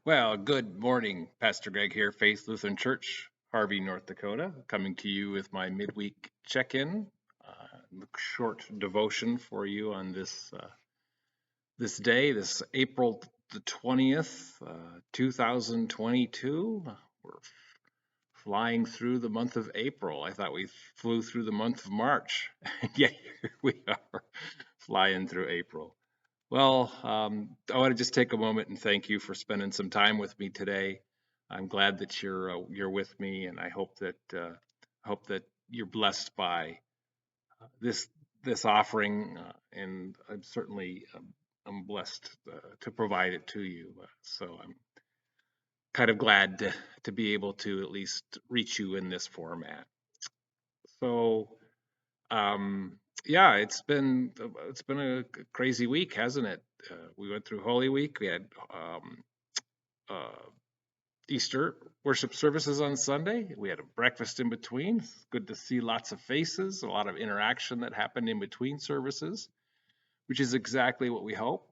Well, good morning. Pastor Greg here, Faith Lutheran Church, Harvey, North Dakota, coming to you with my midweek check-in, short devotion for you on this day, this April the 20th, 2022. We're flying through the month of April. I thought we flew through the month of March, yeah, here we are, flying through April. Well, I want to just take a moment and thank you for spending some time with me today. I'm glad that you're with me, and I hope that you're blessed by this this offering, and I'm blessed to provide it to you. So I'm kind of glad to be able to at least reach you in this format. So yeah, it's been a crazy week, hasn't it? We went through Holy Week. We had uh, Easter worship services on Sunday. We had a breakfast in between. It's good to see lots of faces, a lot of interaction that happened in between services, which is exactly what we hope.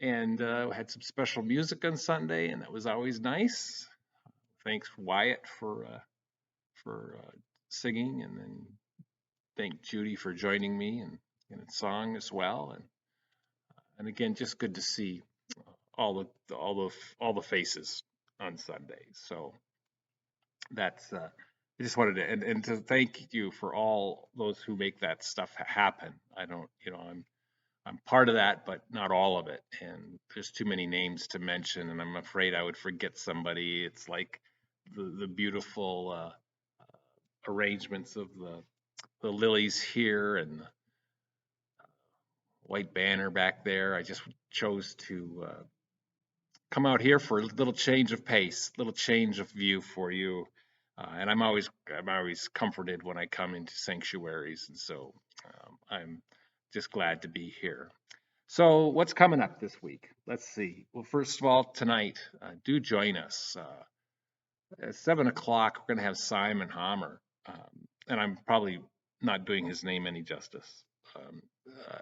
And we had some special music on Sunday, and that was always nice. Thanks Wyatt for singing, and then thank Judy for joining me in song as well. And again, just good to see all the faces on Sunday. So that's I just wanted to and to thank you for all those who make that stuff happen. I don't, I'm part of that, but not all of it. And there's too many names to mention, and I'm afraid I would forget somebody. It's like the beautiful arrangements of the lilies here and the white banner back there. I just chose to come out here for a little change of pace, little change of view for you. And I'm always comforted when I come into sanctuaries, and so I'm just glad to be here. So what's coming up this week? Let's see. Well, first of all, tonight, do join us at 7 o'clock. We're going to have Simon Hammer, and I'm probably not doing his name any justice. Um, uh,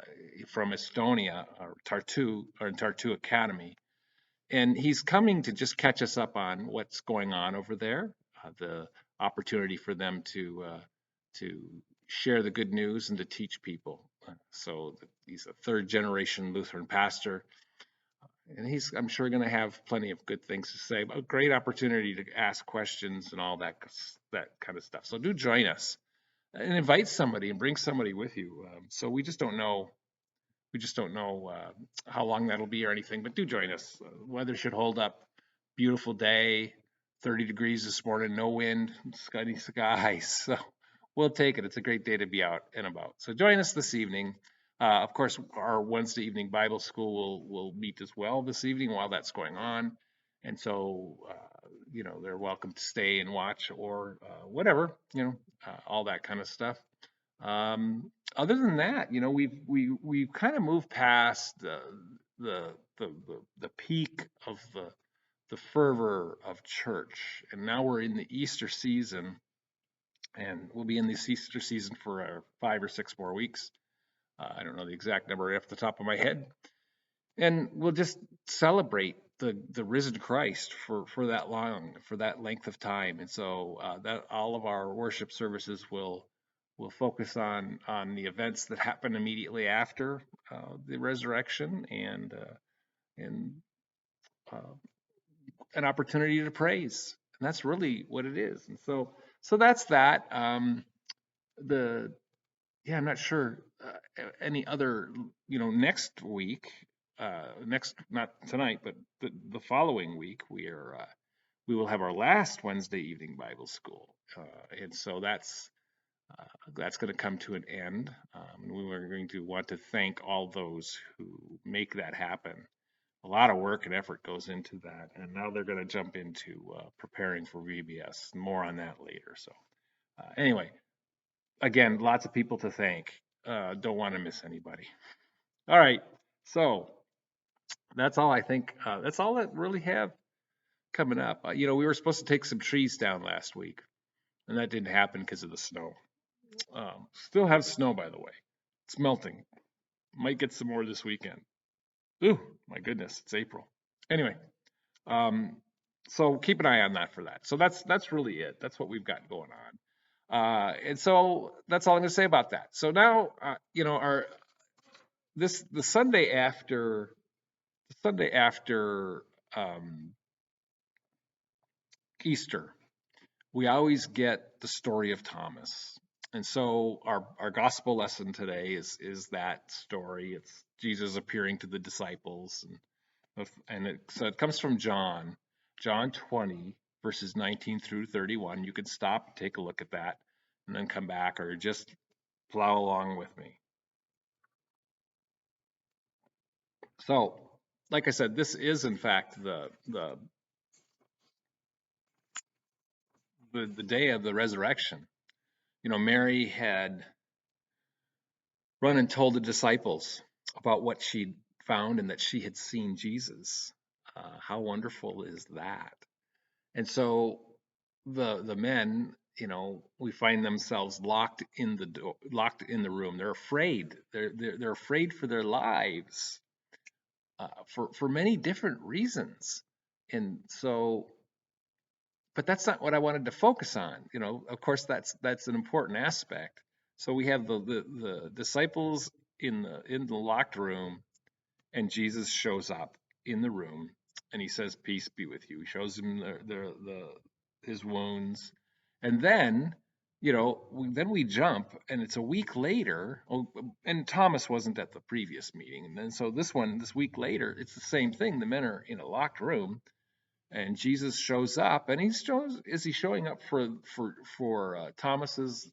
from Estonia, or Tartu Academy, and he's coming to just catch us up on what's going on over there, the opportunity for them to share the good news and to teach people. So he's a third generation Lutheran pastor, and he's, I'm sure, going to have plenty of good things to say. But a great opportunity to ask questions and all that kind of stuff. So do join us and invite somebody and bring somebody with you. So we just don't know how long that'll be or anything, but do join us. Weather should hold up. Beautiful day, 30 degrees this morning, no wind, sunny skies. So we'll take it. It's a great day to be out and about. So join us this evening. Of course, our Wednesday evening Bible school will meet as well this evening while that's going on. And so, they're welcome to stay and watch or whatever, all that kind of stuff. Other than that, we've kind of moved past the peak of the fervor of church, and now we're in the Easter season, and we'll be in this Easter season for 5 or 6 more weeks. I don't know the exact number off the top of my head, and we'll just celebrate the risen Christ for that length of time. And so that all of our worship services will focus on the events that happen immediately after the resurrection, and uh, an opportunity to praise. And that's really what it is. And so that's that. The Yeah, I'm not sure any other, next week, next, not tonight, but the following week, we will have our last Wednesday evening Bible school, and so that's going to come to an end. And we are going to want to thank all those who make that happen. A lot of work and effort goes into that, and now they're going to jump into preparing for VBS. More on that later. So anyway, again, lots of people to thank. Don't want to miss anybody. All right, so that's all I think. That's all that really have coming up. We were supposed to take some trees down last week, and that didn't happen because of the snow. Still have snow, by the way. It's melting. Might get some more this weekend. Ooh, my goodness, it's April. Anyway, So keep an eye on that for that. So that's really it. That's what we've got going on. And so that's all I'm going to say about that. So now, our the Sunday after um, Easter, we always get the story of Thomas. And so our gospel lesson today is that story. It's Jesus appearing to the disciples, so it comes from John 20 verses 19 through 31. You could stop, take a look at that, and then come back, or just plow along with me. So, like I said, this is in fact the day of the resurrection. Mary had run and told the disciples about what she'd found and that she had seen Jesus. How wonderful is that? And so the men, we find themselves locked in the room. They're afraid. They're afraid for their lives, for many different reasons. And so, but that's not what I wanted to focus on. Of course, that's an important aspect. So we have the disciples in the locked room, and Jesus shows up in the room, and he says, "Peace be with you." He shows him his wounds, and then then we jump, and it's a week later. Oh, and Thomas wasn't at the previous meeting, and then so this week later, it's the same thing. The men are in a locked room, and Jesus shows up, and is he showing up for Thomas's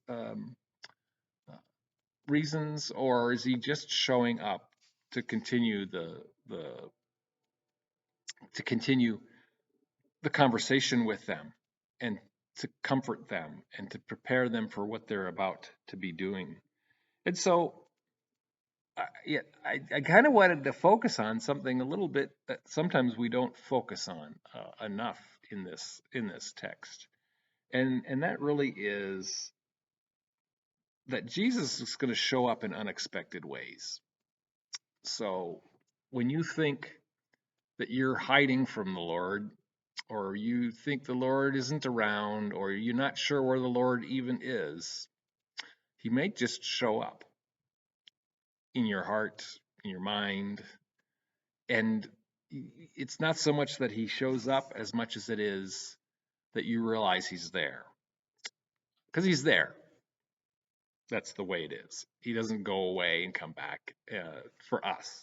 reasons, or is he just showing up to continue the to continue the conversation with them, and to comfort them, and to prepare them for what they're about to be doing? And so yeah, I kind of wanted to focus on something a little bit that sometimes we don't focus on enough in this text, and that really is that Jesus is going to show up in unexpected ways. So when you think that you're hiding from the Lord, or you think the Lord isn't around, or you're not sure where the Lord even is, he may just show up in your heart, in your mind. And it's not so much that he shows up as much as it is that you realize he's there. Because he's there. That's the way it is. He doesn't go away and come back for us.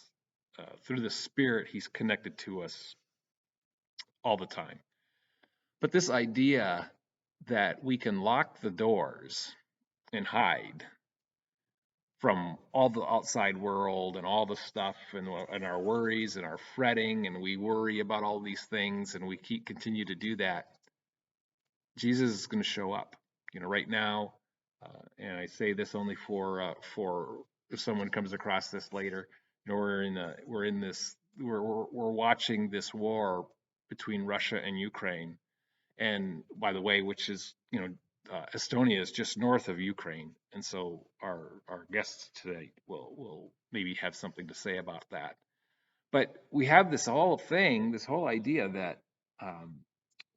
Through the Spirit, he's connected to us all the time. But this idea that we can lock the doors and hide from all the outside world and all the stuff, and our worries and our fretting, and we worry about all these things, and we continue to do that, Jesus is going to show up. Right now, and I say this only for if someone comes across this later. We're watching this war between Russia and Ukraine, and by the way, which is Estonia is just north of Ukraine, and so our guests today will maybe have something to say about that. But we have this whole idea that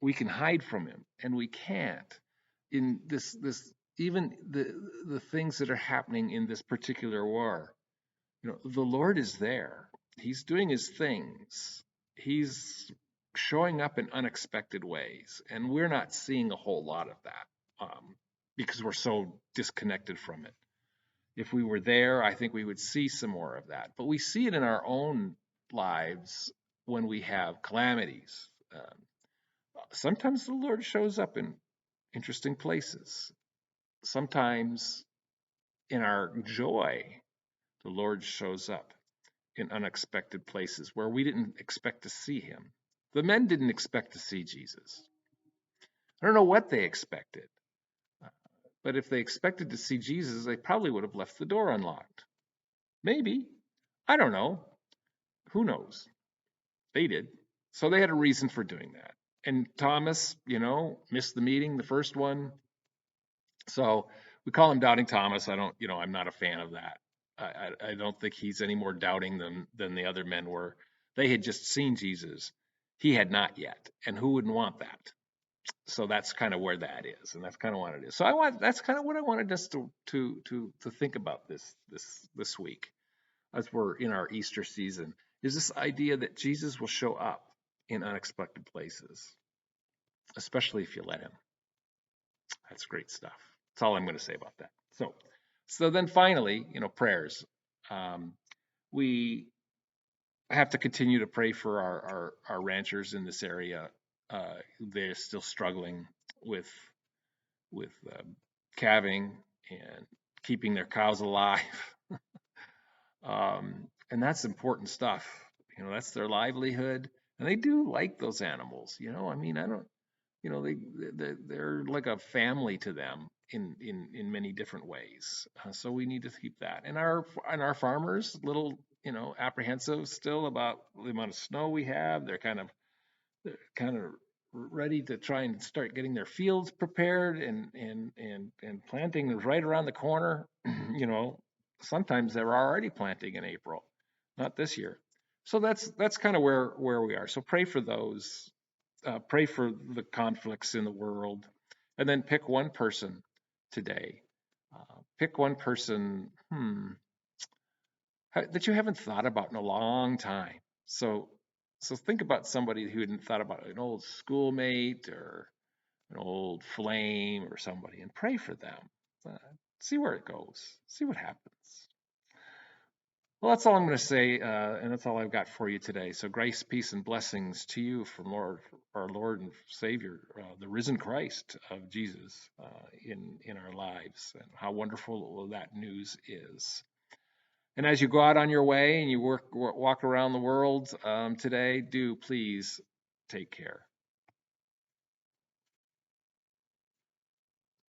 we can hide from him, and we can't. In this even the things that are happening in this particular war, the Lord is there. He's doing his things. He's showing up in unexpected ways, and we're not seeing a whole lot of that because we're so disconnected from it. If we were there, I think we would see some more of that. But we see it in our own lives when we have calamities. Sometimes the Lord shows up in interesting places. Sometimes in our joy, the Lord shows up in unexpected places where we didn't expect to see him. The men didn't expect to see Jesus. I don't know what they expected, but if they expected to see Jesus, they probably would have left the door unlocked. Maybe. I don't know. Who knows? They did. So they had a reason for doing that. And Thomas, missed the meeting, the first one. So we call him Doubting Thomas. I'm not a fan of that. I don't think he's any more doubting than the other men were. They had just seen Jesus, He had not yet, and who wouldn't want that? So that's kind of where that is, and that's kind of what it is. So that's kind of what I wanted us to think about this week as we're in our Easter season, is this idea that Jesus will show up in unexpected places, especially if you let him. That's great stuff. That's all I'm going to say about that. So then finally, prayers. Um, we have to continue to pray for our ranchers in this area. They're still struggling with calving and keeping their cows alive. And that's important stuff. That's their livelihood, and they do like those animals. I mean, I don't, they're like a family to them in many different ways. So we need to keep that. And our farmers, little, apprehensive still about the amount of snow we have. They're kind of ready to try and start getting their fields prepared, and planting is right around the corner. Sometimes they're already planting in April, not this year. So that's kind of where we are. So pray for those. Pray for the conflicts in the world, and then pick one person today. Pick one person that you haven't thought about in a long time. So think about somebody who hadn't thought about, an old schoolmate or an old flame or somebody, and pray for them. Uh, See where it goes. See what happens. Well, that's all I'm going to say, and that's all I've got for you today. So grace, peace, and blessings to you from our Lord and Savior, the risen Christ of Jesus, in our lives, and how wonderful that news is. And as you go out on your way and you walk around the world today, do please take care.